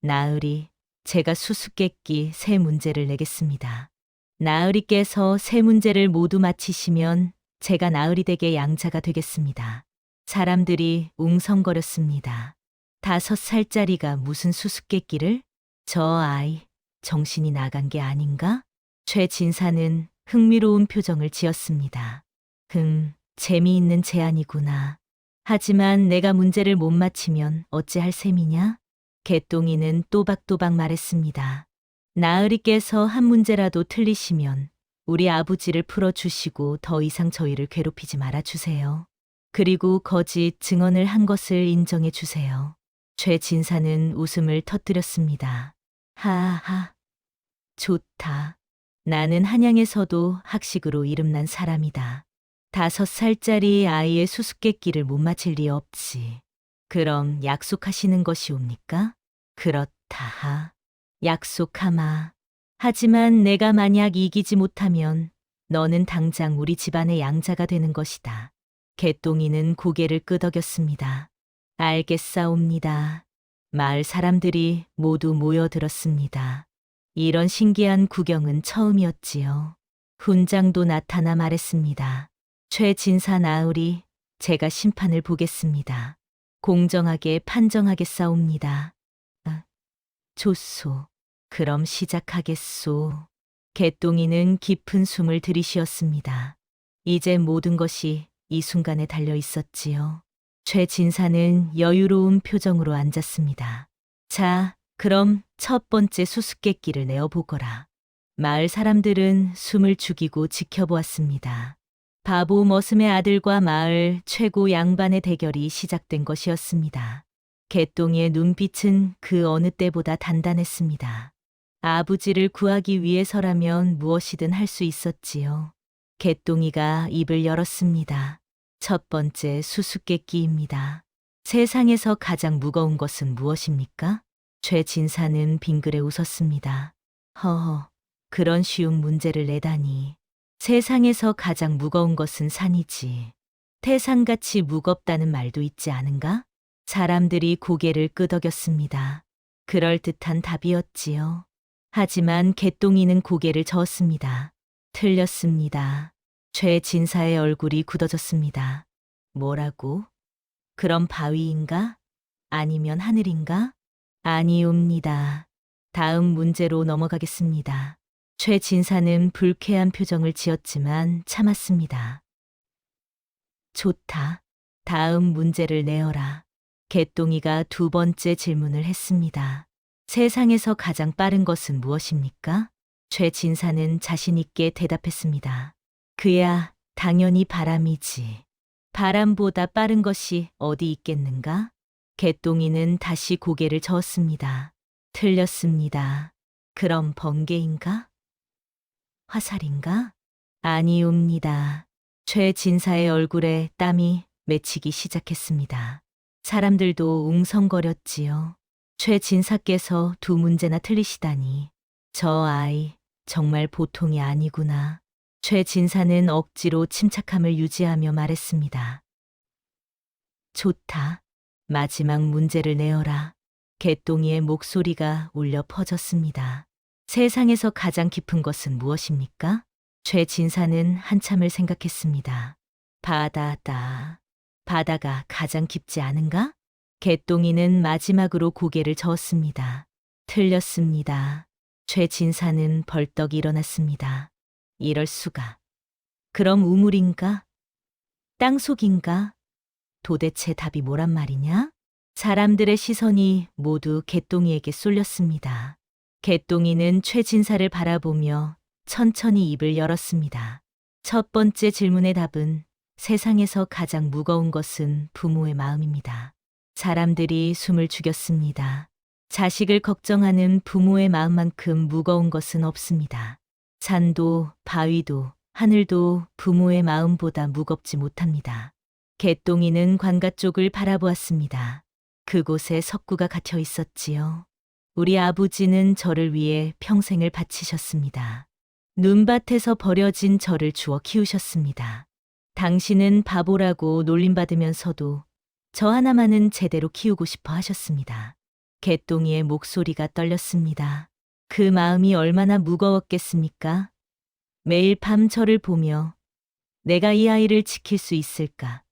나으리, 제가 수수께끼 세 문제를 내겠습니다. 나으리께서 세 문제를 모두 맞히시면 제가 나으리 댁의 양자가 되겠습니다. 사람들이 웅성거렸습니다. 5살짜리가 무슨 수수께끼를? 저 아이, 정신이 나간 게 아닌가? 최진사는 흥미로운 표정을 지었습니다. 재미있는 제안이구나. 하지만 내가 문제를 못 맞히면 어찌할 셈이냐? 개똥이는 또박또박 말했습니다. 나으리께서 한 문제라도 틀리시면 우리 아버지를 풀어주시고 더 이상 저희를 괴롭히지 말아주세요. 그리고 거짓 증언을 한 것을 인정해 주세요. 최 진사는 웃음을 터뜨렸습니다. 하하, 좋다. 나는 한양에서도 학식으로 이름난 사람이다. 5살짜리 아이의 수수께끼를 못 맞힐 리 없지. 그럼 약속하시는 것이옵니까? 그렇다. 약속하마. 하지만 내가 만약 이기지 못하면 너는 당장 우리 집안의 양자가 되는 것이다. 개똥이는 고개를 끄덕였습니다. 알겠사옵니다. 마을 사람들이 모두 모여들었습니다. 이런 신기한 구경은 처음이었지요. 훈장도 나타나 말했습니다. 최진사 나으리, 제가 심판을 보겠습니다. 공정하게 판정하겠사옵니다. 좋소. 그럼 시작하겠소. 개똥이는 깊은 숨을 들이쉬었습니다. 이제 모든 것이 이 순간에 달려 있었지요. 최진사는 여유로운 표정으로 앉았습니다. 자, 그럼 첫 번째 수수께끼를 내어보거라. 마을 사람들은 숨을 죽이고 지켜보았습니다. 바보 머슴의 아들과 마을 최고 양반의 대결이 시작된 것이었습니다. 개똥이의 눈빛은 그 어느 때보다 단단했습니다. 아버지를 구하기 위해서라면 무엇이든 할 수 있었지요. 개똥이가 입을 열었습니다. 첫 번째 수수께끼입니다. 세상에서 가장 무거운 것은 무엇입니까? 최진사는 빙그레 웃었습니다. 허허, 그런 쉬운 문제를 내다니. 세상에서 가장 무거운 것은 산이지. 태산같이 무겁다는 말도 있지 않은가? 사람들이 고개를 끄덕였습니다. 그럴듯한 답이었지요. 하지만 개똥이는 고개를 저었습니다. 틀렸습니다. 최진사의 얼굴이 굳어졌습니다. 뭐라고? 그럼 바위인가? 아니면 하늘인가? 아니옵니다. 다음 문제로 넘어가겠습니다. 최진사는 불쾌한 표정을 지었지만 참았습니다. 좋다. 다음 문제를 내어라. 개똥이가 두 번째 질문을 했습니다. 세상에서 가장 빠른 것은 무엇입니까? 최진사는 자신 있게 대답했습니다. 그야 당연히 바람이지. 바람보다 빠른 것이 어디 있겠는가? 개똥이는 다시 고개를 저었습니다. 틀렸습니다. 그럼 번개인가? 화살인가? 아니옵니다. 최진사의 얼굴에 땀이 맺히기 시작했습니다. 사람들도 웅성거렸지요. 최진사께서 두 문제나 틀리시다니. 저 아이 정말 보통이 아니구나. 최진사는 억지로 침착함을 유지하며 말했습니다. 좋다. 마지막 문제를 내어라. 개똥이의 목소리가 울려 퍼졌습니다. 세상에서 가장 깊은 것은 무엇입니까? 최진사는 한참을 생각했습니다. 바다다. 바다가 가장 깊지 않은가? 개똥이는 마지막으로 고개를 저었습니다. 틀렸습니다. 최진사는 벌떡 일어났습니다. 이럴 수가. 그럼 우물인가? 땅속인가? 도대체 답이 뭐란 말이냐? 사람들의 시선이 모두 개똥이에게 쏠렸습니다. 개똥이는 최진사를 바라보며 천천히 입을 열었습니다. 첫 번째 질문의 답은 세상에서 가장 무거운 것은 부모의 마음입니다. 사람들이 숨을 죽였습니다. 자식을 걱정하는 부모의 마음만큼 무거운 것은 없습니다. 산도, 바위도, 하늘도 부모의 마음보다 무겁지 못합니다. 개똥이는 관가 쪽을 바라보았습니다. 그곳에 석구가 갇혀 있었지요. 우리 아버지는 저를 위해 평생을 바치셨습니다. 눈밭에서 버려진 저를 주워 키우셨습니다. 당신은 바보라고 놀림받으면서도 저 하나만은 제대로 키우고 싶어 하셨습니다. 개똥이의 목소리가 떨렸습니다. 그 마음이 얼마나 무거웠겠습니까? 매일 밤 저를 보며 내가 이 아이를 지킬 수 있을까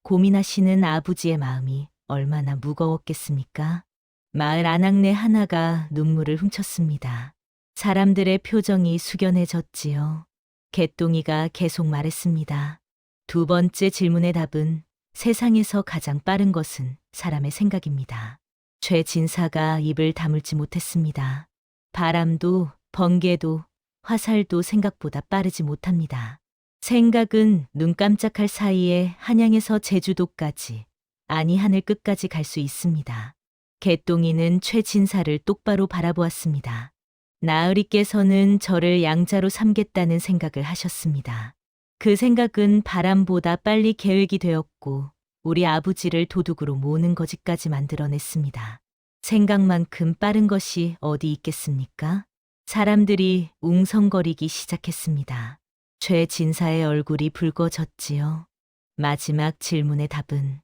고민하시는 아버지의 마음이 얼마나 무거웠겠습니까? 마을 아낙네 하나가 눈물을 훔쳤습니다. 사람들의 표정이 숙연해졌지요. 개똥이가 계속 말했습니다. 두 번째 질문의 답은 세상에서 가장 빠른 것은 사람의 생각입니다. 최 진사가 입을 다물지 못했습니다. 바람도 번개도 화살도 생각보다 빠르지 못합니다. 생각은 눈 깜짝할 사이에 한양에서 제주도까지, 아니 하늘 끝까지 갈 수 있습니다. 개똥이는 최 진사를 똑바로 바라보았습니다. 나으리께서는 저를 양자로 삼겠다는 생각을 하셨습니다. 그 생각은 바람보다 빨리 계획이 되었고 우리 아버지를 도둑으로 모으는 거지까지 만들어냈습니다. 생각만큼 빠른 것이 어디 있겠습니까? 사람들이 웅성거리기 시작했습니다. 최 진사의 얼굴이 붉어졌지요. 마지막 질문의 답은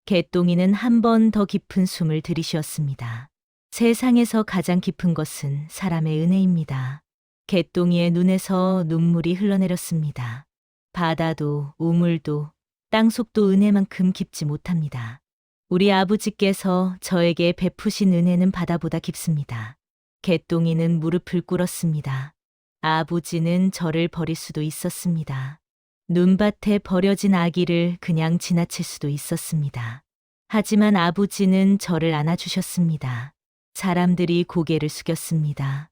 개똥이는 한 번 더 깊은 숨을 들이쉬었습니다. 세상에서 가장 깊은 것은 사람의 은혜입니다. 개똥이의 눈에서 눈물이 흘러내렸습니다. 바다도 우물도 땅속도 은혜만큼 깊지 못합니다. 우리 아버지께서 저에게 베푸신 은혜는 바다보다 깊습니다. 개똥이는 무릎을 꿇었습니다. 아버지는 저를 버릴 수도 있었습니다. 눈밭에 버려진 아기를 그냥 지나칠 수도 있었습니다. 하지만 아버지는 저를 안아주셨습니다. 사람들이 고개를 숙였습니다.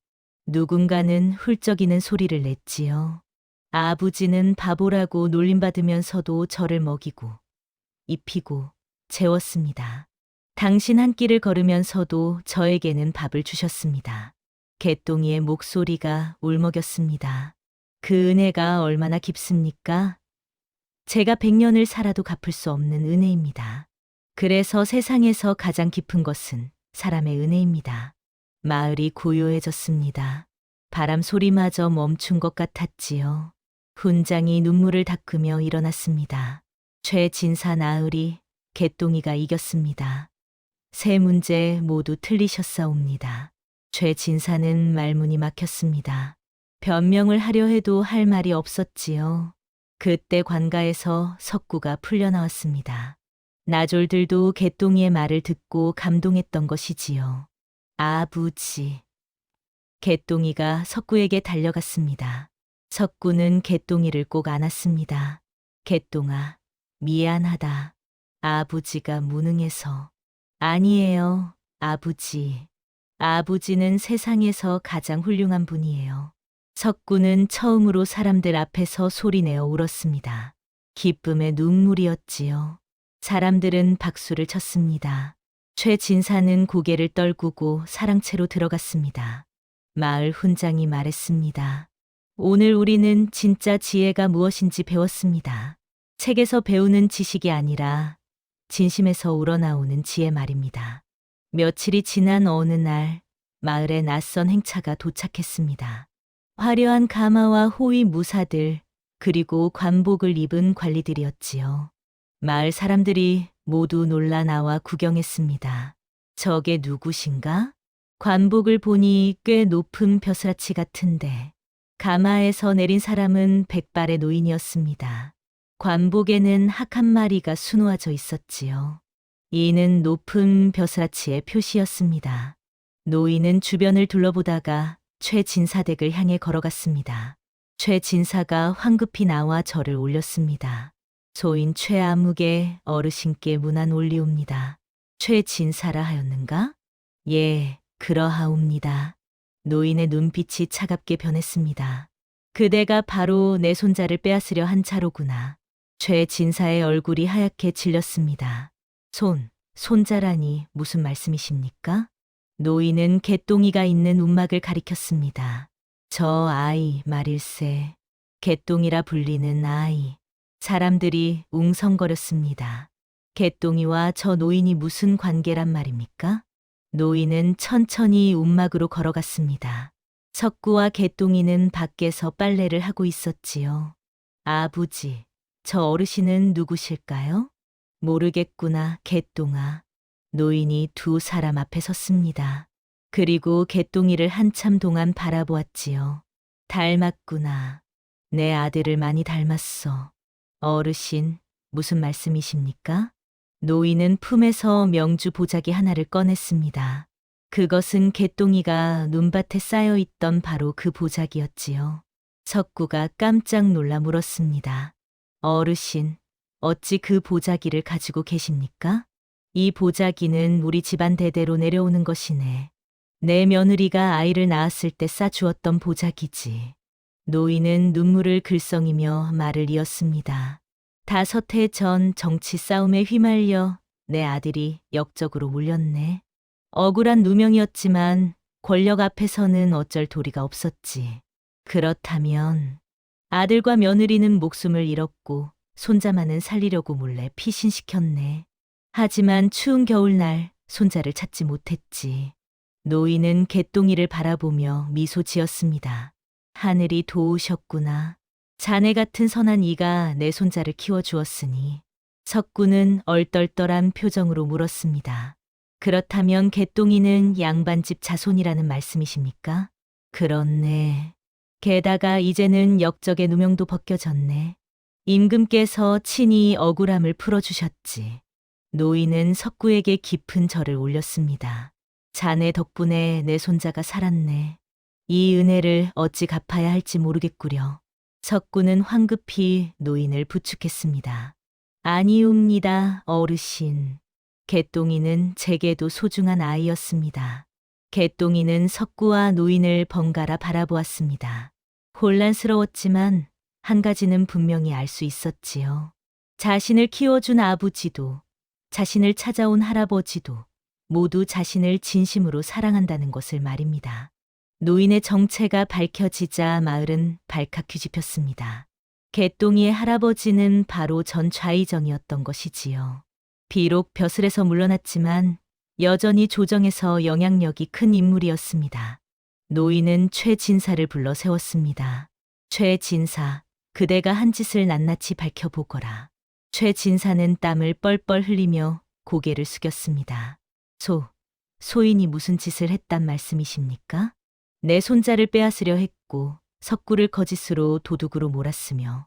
누군가는 훌쩍이는 소리를 냈지요. 아버지는 바보라고 놀림받으면서도 저를 먹이고 입히고 재웠습니다. 당신 한 끼를 걸으면서도 저에게는 밥을 주셨습니다. 개똥이의 목소리가 울먹였습니다. 그 은혜가 얼마나 깊습니까? 제가 100년을 살아도 갚을 수 없는 은혜입니다. 그래서 세상에서 가장 깊은 것은 사람의 은혜입니다. 마을이 고요해졌습니다. 바람 소리마저 멈춘 것 같았지요. 훈장이 눈물을 닦으며 일어났습니다. 최 진사 나으리, 개똥이가 이겼습니다. 세 문제 모두 틀리셨사옵니다. 최 진사는 말문이 막혔습니다. 변명을 하려 해도 할 말이 없었지요. 그때 관가에서 석구가 풀려나왔습니다. 나졸들도 개똥이의 말을 듣고 감동했던 것이지요. 아부지. 개똥이가 석구에게 달려갔습니다. 석구는 개똥이를 꼭 안았습니다. 개똥아, 미안하다. 아버지가 무능해서. 아니에요, 아버지. 아버지는 세상에서 가장 훌륭한 분이에요. 석구는 처음으로 사람들 앞에서 소리내어 울었습니다. 기쁨의 눈물이었지요. 사람들은 박수를 쳤습니다. 최 진사는 고개를 떨구고 사랑채로 들어갔습니다. 마을 훈장이 말했습니다. 오늘 우리는 진짜 지혜가 무엇인지 배웠습니다. 책에서 배우는 지식이 아니라 진심에서 우러나오는 지혜 말입니다. 며칠이 지난 어느 날 마을에 낯선 행차가 도착했습니다. 화려한 가마와 호위 무사들 그리고 관복을 입은 관리들이었지요. 마을 사람들이 모두 놀라 나와 구경했습니다. 저게 누구신가? 관복을 보니 꽤 높은 벼슬아치 같은데 가마에서 내린 사람은 백발의 노인이었습니다. 관복에는 학 한 마리가 수놓아져 있었지요. 이는 높은 벼슬아치의 표시였습니다. 노인은 주변을 둘러보다가 최 진사댁을 향해 걸어갔습니다. 최 진사가 황급히 나와 저를 올렸습니다. 소인 최아무개 어르신께 문안 올리옵니다. 최 진사라 하였는가? 예, 그러하옵니다. 노인의 눈빛이 차갑게 변했습니다. 그대가 바로 내 손자를 빼앗으려 한 차로구나. 최 진사의 얼굴이 하얗게 질렸습니다. 손자라니 무슨 말씀이십니까? 노인은 개똥이가 있는 움막을 가리켰습니다. 저 아이 말일세. 개똥이라 불리는 아이. 사람들이 웅성거렸습니다. 개똥이와 저 노인이 무슨 관계란 말입니까? 노인은 천천히 움막으로 걸어갔습니다. 석구와 개똥이는 밖에서 빨래를 하고 있었지요. 아부지, 저 어르신은 누구실까요? 모르겠구나, 개똥아. 노인이 두 사람 앞에 섰습니다. 그리고 개똥이를 한참 동안 바라보았지요. 닮았구나. 내 아들을 많이 닮았어. 어르신, 무슨 말씀이십니까? 노인은 품에서 명주 보자기 하나를 꺼냈습니다. 그것은 개똥이가 눈밭에 쌓여있던 바로 그 보자기였지요. 석구가 깜짝 놀라 물었습니다. 어르신, 어찌 그 보자기를 가지고 계십니까? 이 보자기는 우리 집안 대대로 내려오는 것이네. 내 며느리가 아이를 낳았을 때 싸주었던 보자기지. 노인은 눈물을 글썽이며 말을 이었습니다. 5해 전 정치 싸움에 휘말려 내 아들이 역적으로 몰렸네. 억울한 누명이었지만 권력 앞에서는 어쩔 도리가 없었지. 그렇다면 아들과 며느리는 목숨을 잃었고 손자만은 살리려고 몰래 피신시켰네. 하지만 추운 겨울날 손자를 찾지 못했지. 노인은 개똥이를 바라보며 미소 지었습니다. 하늘이 도우셨구나. 자네 같은 선한 이가 내 손자를 키워주었으니. 석구는 얼떨떨한 표정으로 물었습니다. 그렇다면 개똥이는 양반집 자손이라는 말씀이십니까? 그렇네. 게다가 이제는 역적의 누명도 벗겨졌네. 임금께서 친히 억울함을 풀어주셨지. 노인은 석구에게 깊은 절을 올렸습니다. 자네 덕분에 내 손자가 살았네. 이 은혜를 어찌 갚아야 할지 모르겠구려. 석구는 황급히 노인을 부축했습니다. 아니옵니다, 어르신. 개똥이는 제게도 소중한 아이였습니다. 개똥이는 석구와 노인을 번갈아 바라보았습니다. 혼란스러웠지만 한 가지는 분명히 알 수 있었지요. 자신을 키워준 아버지도 자신을 찾아온 할아버지도 모두 자신을 진심으로 사랑한다는 것을 말입니다. 노인의 정체가 밝혀지자 마을은 발칵 뒤집혔습니다. 개똥이의 할아버지는 바로 전 좌의정이었던 것이지요. 비록 벼슬에서 물러났지만 여전히 조정에서 영향력이 큰 인물이었습니다. 노인은 최 진사를 불러 세웠습니다. 최 진사, 그대가 한 짓을 낱낱이 밝혀보거라. 최 진사는 땀을 뻘뻘 흘리며 고개를 숙였습니다. 소인이 무슨 짓을 했단 말씀이십니까? 내 손자를 빼앗으려 했고 석구를 거짓으로 도둑으로 몰았으며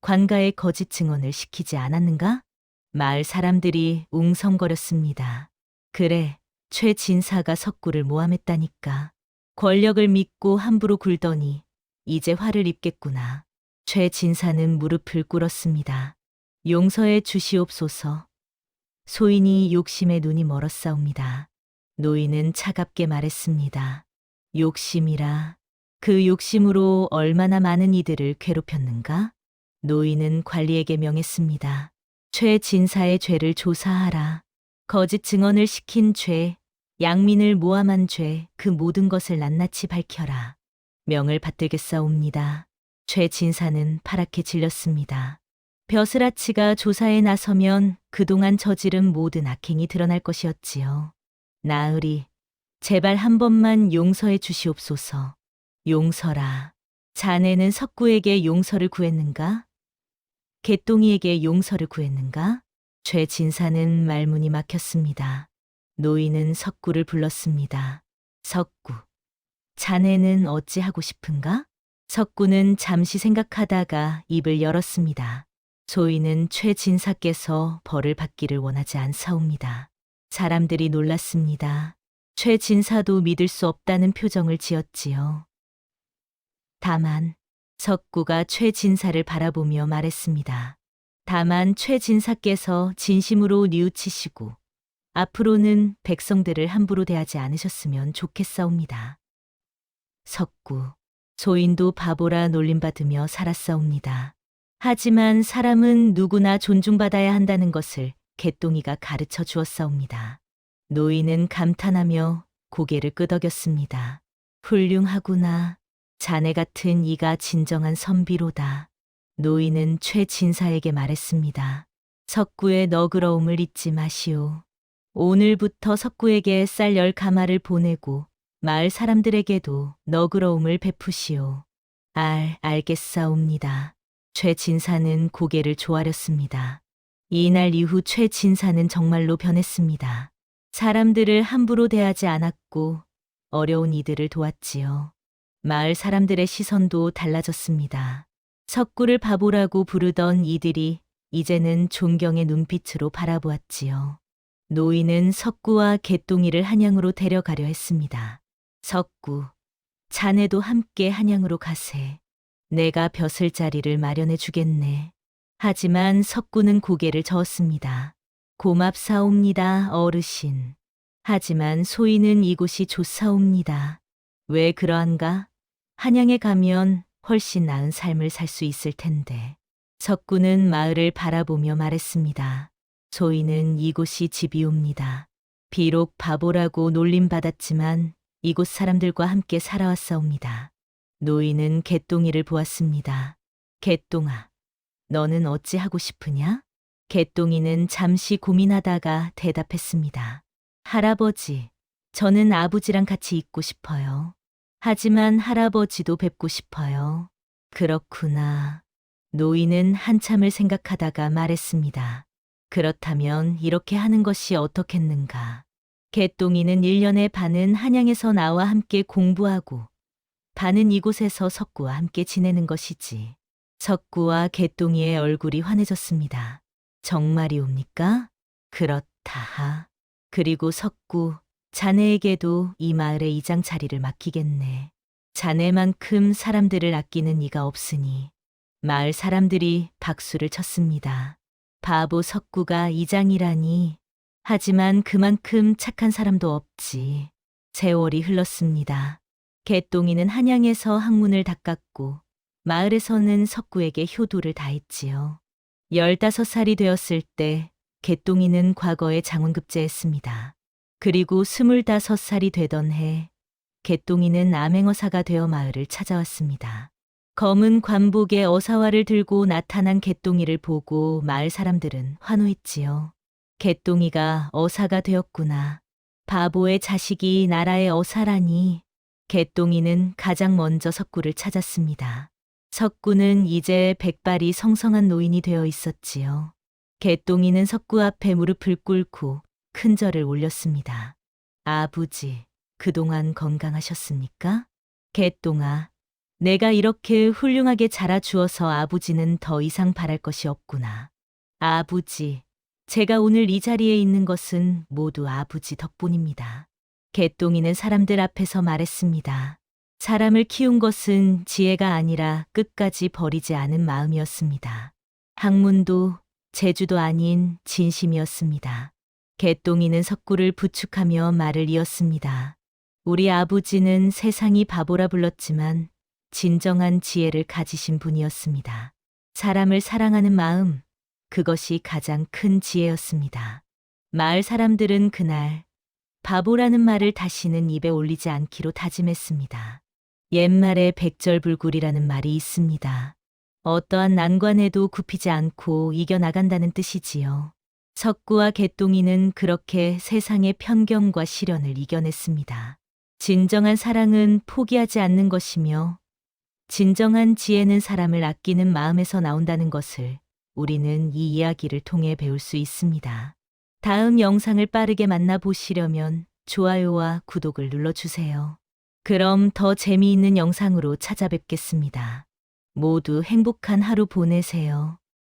관가에 거짓 증언을 시키지 않았는가? 마을 사람들이 웅성거렸습니다. 그래, 최 진사가 석구를 모함했다니까. 권력을 믿고 함부로 굴더니 이제 화를 입겠구나. 최 진사는 무릎을 꿇었습니다. 용서해 주시옵소서. 소인이 욕심에 눈이 멀었사옵니다. 노인은 차갑게 말했습니다. 욕심이라. 그 욕심으로 얼마나 많은 이들을 괴롭혔는가? 노인은 관리에게 명했습니다. 최 진사의 죄를 조사하라. 거짓 증언을 시킨 죄, 양민을 모함한 죄, 그 모든 것을 낱낱이 밝혀라. 명을 받들겠사옵니다. 최 진사는 파랗게 질렸습니다. 벼슬아치가 조사에 나서면 그동안 저지른 모든 악행이 드러날 것이었지요. 나으리, 제발 한 번만 용서해 주시옵소서. 용서라. 자네는 석구에게 용서를 구했는가? 개똥이에게 용서를 구했는가? 최 진사는 말문이 막혔습니다. 노인은 석구를 불렀습니다. 석구, 자네는 어찌하고 싶은가? 석구는 잠시 생각하다가 입을 열었습니다. 소인은 최 진사께서 벌을 받기를 원하지 않사옵니다. 사람들이 놀랐습니다. 최 진사도 믿을 수 없다는 표정을 지었지요. 다만 석구가 최 진사를 바라보며 말했습니다. 다만 최 진사께서 진심으로 뉘우치시고 앞으로는 백성들을 함부로 대하지 않으셨으면 좋겠사옵니다. 석구, 소인도 바보라 놀림받으며 살았사옵니다. 하지만 사람은 누구나 존중받아야 한다는 것을 개똥이가 가르쳐 주었사옵니다. 노인은 감탄하며 고개를 끄덕였습니다. 훌륭하구나. 자네 같은 이가 진정한 선비로다. 노인은 최 진사에게 말했습니다. 석구의 너그러움을 잊지 마시오. 오늘부터 석구에게 쌀 10가마를 보내고 마을 사람들에게도 너그러움을 베푸시오. 알겠사옵니다. 최 진사는 고개를 조아렸습니다. 이날 이후 최 진사는 정말로 변했습니다. 사람들을 함부로 대하지 않았고 어려운 이들을 도왔지요. 마을 사람들의 시선도 달라졌습니다. 석구를 바보라고 부르던 이들이 이제는 존경의 눈빛으로 바라보았지요. 노인은 석구와 개똥이를 한양으로 데려가려 했습니다. 석구, 자네도 함께 한양으로 가세. 내가 벼슬 자리를 마련해 주겠네. 하지만 석구는 고개를 저었습니다. 고맙사옵니다, 어르신. 하지만 소희는 이곳이 좋사옵니다. 왜 그러한가? 한양에 가면 훨씬 나은 삶을 살 수 있을 텐데. 석구는 마을을 바라보며 말했습니다. 소희는 이곳이 집이옵니다. 비록 바보라고 놀림받았지만 이곳 사람들과 함께 살아왔사옵니다. 노인은 개똥이를 보았습니다. 개똥아, 너는 어찌 하고 싶으냐? 개똥이는 잠시 고민하다가 대답했습니다. 할아버지, 저는 아버지랑 같이 있고 싶어요. 하지만 할아버지도 뵙고 싶어요. 그렇구나. 노인은 한참을 생각하다가 말했습니다. 그렇다면 이렇게 하는 것이 어떻겠는가. 개똥이는 1년의 반은 한양에서 나와 함께 공부하고 반은 이곳에서 석구와 함께 지내는 것이지. 석구와 개똥이의 얼굴이 환해졌습니다. 정말이옵니까? 그렇다. 그리고 석구, 자네에게도 이 마을의 이장 자리를 맡기겠네. 자네만큼 사람들을 아끼는 이가 없으니. 마을 사람들이 박수를 쳤습니다. 바보 석구가 이장이라니. 하지만 그만큼 착한 사람도 없지. 세월이 흘렀습니다. 개똥이는 한양에서 학문을 닦았고 마을에서는 석구에게 효도를 다했지요. 15살이 되었을 때 개똥이는 과거에 장원급제했습니다. 그리고 25살이 되던 해 개똥이는 암행어사가 되어 마을을 찾아왔습니다. 검은 관복에 어사화를 들고 나타난 개똥이를 보고 마을 사람들은 환호했지요. 개똥이가 어사가 되었구나. 바보의 자식이 나라의 어사라니. 개똥이는 가장 먼저 석구를 찾았습니다. 석구는 이제 백발이 성성한 노인이 되어 있었지요. 개똥이는 석구 앞에 무릎을 꿇고 큰 절을 올렸습니다. 아버지, 그동안 건강하셨습니까? 개똥아, 내가 이렇게 훌륭하게 자라주어서 아버지는 더 이상 바랄 것이 없구나. 아버지, 제가 오늘 이 자리에 있는 것은 모두 아버지 덕분입니다. 개똥이는 사람들 앞에서 말했습니다. 사람을 키운 것은 지혜가 아니라 끝까지 버리지 않은 마음이었습니다. 학문도 재주도 아닌 진심이었습니다. 개똥이는 석구를 부축하며 말을 이었습니다. 우리 아버지는 세상이 바보라 불렀지만 진정한 지혜를 가지신 분이었습니다. 사람을 사랑하는 마음, 그것이 가장 큰 지혜였습니다. 마을 사람들은 그날 바보라는 말을 다시는 입에 올리지 않기로 다짐했습니다. 옛말에 백절불굴이라는 말이 있습니다. 어떠한 난관에도 굽히지 않고 이겨나간다는 뜻이지요. 석구와 개똥이는 그렇게 세상의 편견과 시련을 이겨냈습니다. 진정한 사랑은 포기하지 않는 것이며 진정한 지혜는 사람을 아끼는 마음에서 나온다는 것을 우리는 이 이야기를 통해 배울 수 있습니다. 다음 영상을 빠르게 만나보시려면 좋아요와 구독을 눌러주세요. 그럼 더 재미있는 영상으로 찾아뵙겠습니다. 모두 행복한 하루 보내세요.